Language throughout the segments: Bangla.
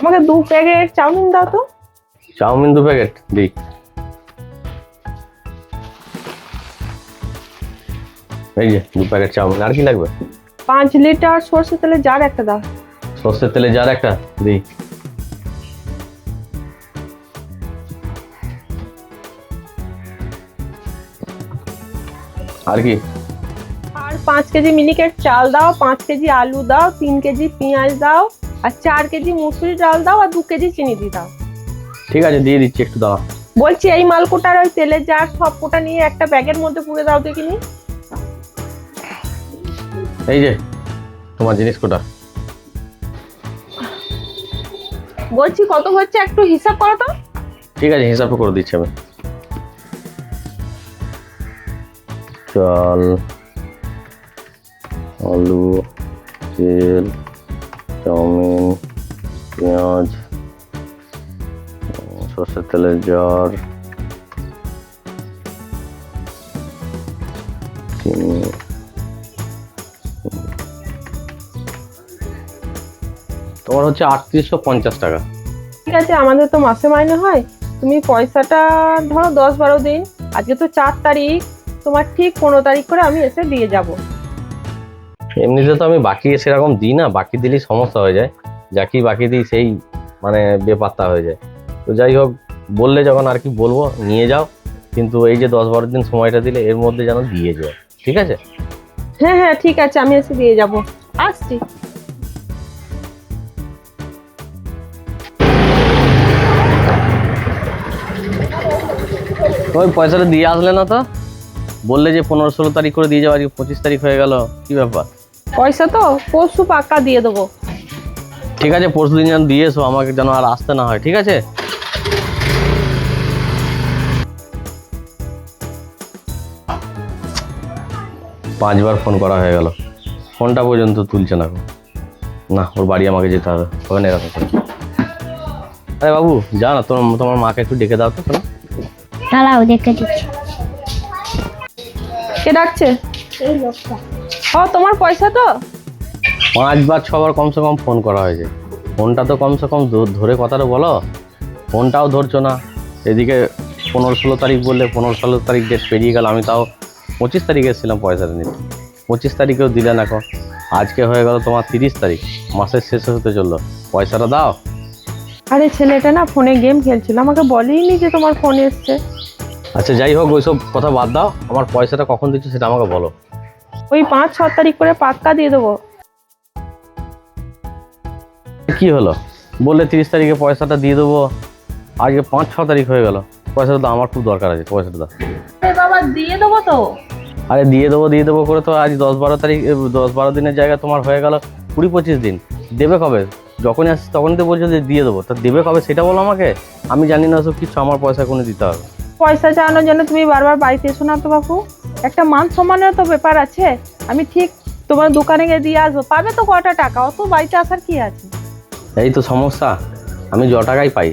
আমাকে 2 প্যাকেট চাউমিন দাও তো। চাউমিন 2 প্যাকেট দিই। এই যে 2 প্যাকেট চাউমিন। আর কি লাগবে? 5 লিটার সরষের তেলের জার একটা দাও। সর্ষের তেলের জার একটা দিই। আর কি? আর 5 কেজি মিনিকেট চাল দাও, 5 কেজি আলু দাও, 3 কেজি পেঁয়াজ দাও, আর 4 কেজি মুসুরি ডাল দাও, আর 2 কেজি চিনি দাও। ঠিক আছে, দিয়ে দিচ্ছি, একটু দাঁড়া। বলছি এই মালকোটার ওই তেলের জার সব কোটা নিয়ে একটা ব্যাগের মধ্যে পুরে দাও দেখিনি। এই যে তোমার জিনিস কোটা। বলছি কত হচ্ছে একটু হিসাব করো তো। ঠিক আছে, হিসাব করে দিচ্ছি আমি। চাল, আলু, তেল, চাউমিন, পেঁয়াজ, সর্ষের তেলের জার, চিনি। তোমার হচ্ছে 3850 টাকা। ঠিক আছে, আমাদের তো মাসে মাইনে হয়, তুমি পয়সাটা ধরো 10-12 দিন, আজকে তো 4 তারিখ, তোমার ঠিক 15 তারিখ করে আমি এসে দিয়ে যাব। এমনিতে তো আমি বাকি সেরকম দিই না, বাকি দিলেই সমস্যা হয়ে যায়। যাকে বাকি দিই সেই মানে বেপাত্তা হয়ে যায়। তো যাই হোক, বললে যখন আর কি বলবো, নিয়ে যাও। কিন্তু এই যে 10-12 দিন সময়টা দিলে এর মধ্যে যেন দিয়ে যাও, ঠিক আছে? হ্যাঁ হ্যাঁ ঠিক আছে, আমি এসে দিয়ে যাব। আসছি। ওই পয়সাটা দিয়ে আসলে না তো? বললে যে 15-16 তারিখ করে দিয়ে যাও, আজকে 25 তারিখ হয়ে গেল, কি ব্যাপার? পয়সা তো পরশু পাক্কা দিয়ে দেবো। ঠিক আছে, পরশু দিন যেন দিয়ে এসো, আমাকে যেন আর আসতে না হয়, ঠিক আছে? পাঁচবার ফোন করা হয়ে গেল, ফোনটা পর্যন্ত তুলছে না। না, ওর বাড়ি আমাকে যেতে হবে, ওখানে এরকম করে। আরে বাবু, যা না, তোমার মাকে একটু ডেকে দাও তো। দাঁড়াও, দেখে দিচ্ছি। কে ডাকছে? এই লোকটা। ও তোমার পয়সা তো। 5-6বার কমসে কম ফোন করা হয়েছে, ফোনটা তো কমসে কম ধরে কথাটা বলো। ফোনটাও ধরছো না। এদিকে 15-16 তারিখ বললে, 15-16 তারিখ ডেট পেরিয়ে গেল, আমি তাও 25 তারিখে এসেছিলাম পয়সাটা নিতে। 25 তারিখেও দিলে না। আজকে হয়ে গেল তোমার 30 তারিখ, মাসের শেষে হতে চললো, পয়সাটা দাও। আরে ছেলেটা না ফোনে গেম খেলছিল, আমাকে বলেইনি যে তোমার ফোন এসছে। আচ্ছা যাই হোক, ওইসব কথা বাদ দাও, আমার পয়সাটা কখন দিচ্ছ সেটা আমাকে বলো। ওই 5-6 তারিখ করে পাক্কা দিয়ে দেবো। কি হলো, বললে 30 তারিখে পয়সাটা দিয়ে দেবো, আজকে 5-6 তারিখ হয়ে গেল। পয়সাটা দাও, আমার খুব দরকার আছে, পয়সাটা দাও। আরে বাবা দিয়ে দেবো তো। আরে দিয়ে দেবো করে তো আজ 10-12 তারিখ, 10-12 দিনের জায়গায় তোমার হয়ে গেল 20-25 দিন। দেবে কবে? যখনই আসছি তখনই তো বলছো যে দিয়ে দেবো, তা দেবে কবে সেটা বলো আমাকে। আমি জানি না সব কিছু, আমার পয়সা কোনো দিতে হবে। পয়সা চাওয়ানোর জন্য তুমি বারবার বাড়িতে এসো না তো বাপু, একটা মান সম্মানের তো ব্যাপার আছে। আমি ঠিক তোমার দোকানে গিয়ে দিয়ে আসবো, পাবে তো কটা টাকা, অত বাড়িতে আসার কি আছে? এই তো সমস্যা, আমি য টাকাই পাই,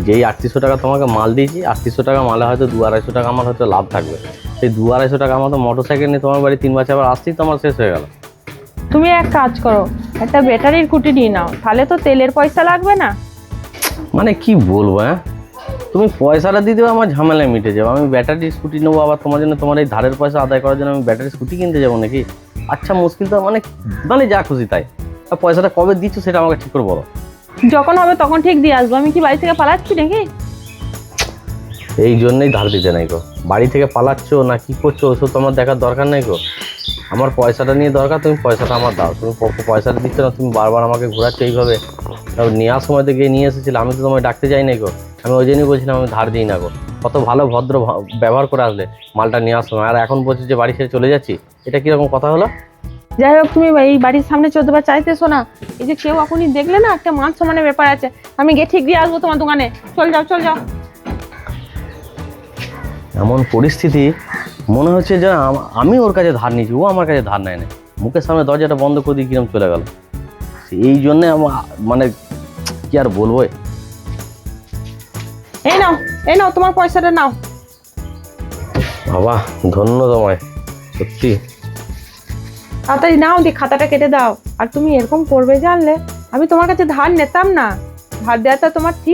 যেই 3800 টাকা তোমাকে মাল দিয়েছি, 3800 টাকা মালে হয়তো 200-250 টাকা আমার হয়তো লাভ থাকবে। সেই 200-250 টাকা আমার তো মোটরসাইকেল নিয়ে তোমার বাড়ি 3 বছর আবার আসতেই তো আমার শেষ হয়ে গেল। তুমি এক কাজ করো, একটা ব্যাটারির কুটি নিয়ে নাও, তাহলে তো তেলের পয়সা লাগবে না। মানে কি বলবো, হ্যাঁ? তুমি পয়সাটা দিয়ে দেবে, আমার ঝামেলায় মিটে যাবে। আমি ব্যাটারি স্কুটি নেবো, আবার তোমার জন্য, তোমার এই ধারের পয়সা আদায় করার জন্য আমি ব্যাটারি স্কুটি কিনতে যাবো নাকি? আচ্ছা মুশকিল তো, মানে যা খুশি তাই। আর পয়সাটা কবে দিচ্ছ সেটা আমাকে ঠিক করে বলো। যখন হবে তখন ঠিক দিয়ে আসবো। আমি কি বাড়ি থেকে পালাচ্ছি নাকি? এই জন্যই ধার দিতে নাই গো। বাড়ি থেকে পালাচ্ছ না কি করছো ওসব তোমার দেখার দরকার নেই গো। আমার পয়সাটা নিয়ে দরকার, তুমি পয়সাটা আমার দাও। তুমি পয়সাটা দিচ্ছ না, তুমি বারবার আমাকে ঘোরাচ্ছ এইভাবে। নেওয়ার সময় তো গিয়ে নিয়ে এসেছিলাম, আমি তো তোমায় ডাকতে যাই নাই গো। আমি ওই জন্যই বলছিলাম আমি ধার দিই না গো। কত ভালো ভদ্র ব্যবহার করে আসলে মালটা নেওয়ার সময়, আর এখন বলছি যে বাড়ি ছেড়ে চলে যাচ্ছি, এটা কীরকম কথা হলো? যাই হোক, তুমি এই বাড়ির সামনে 14 বার চাইতেছো না, এই যে কেউ এখনই দেখলে না, একটা মান সম্মানের ব্যাপার আছে। আমি গিয়ে ঠিক দিয়ে আসবো তোমার দোকানে। চল যাও চল যাও। এমন পরিস্থিতি, মনে হচ্ছে যে আমি ওর কাছে ধার নিয়েছি, ও আমার কাছে ধার নেয় না। মুখের সামনে দরজাটা বন্ধ করে দিয়ে কিরম চলে গেল। এই জন্যে মানে কি আর বলবো। এই নাও তোমার পয়সাটা নাও। বাবা ধন্য তোমায়, সত্যি। তাড়াতাড়ি নাও, দিয়ে খাতাটা কেটে দাও। আর তুমি এরকম করবে জানলে আমি তোমার কাছে ধার নিতাম না। ধার দেওয়াটা তোমার ঠিক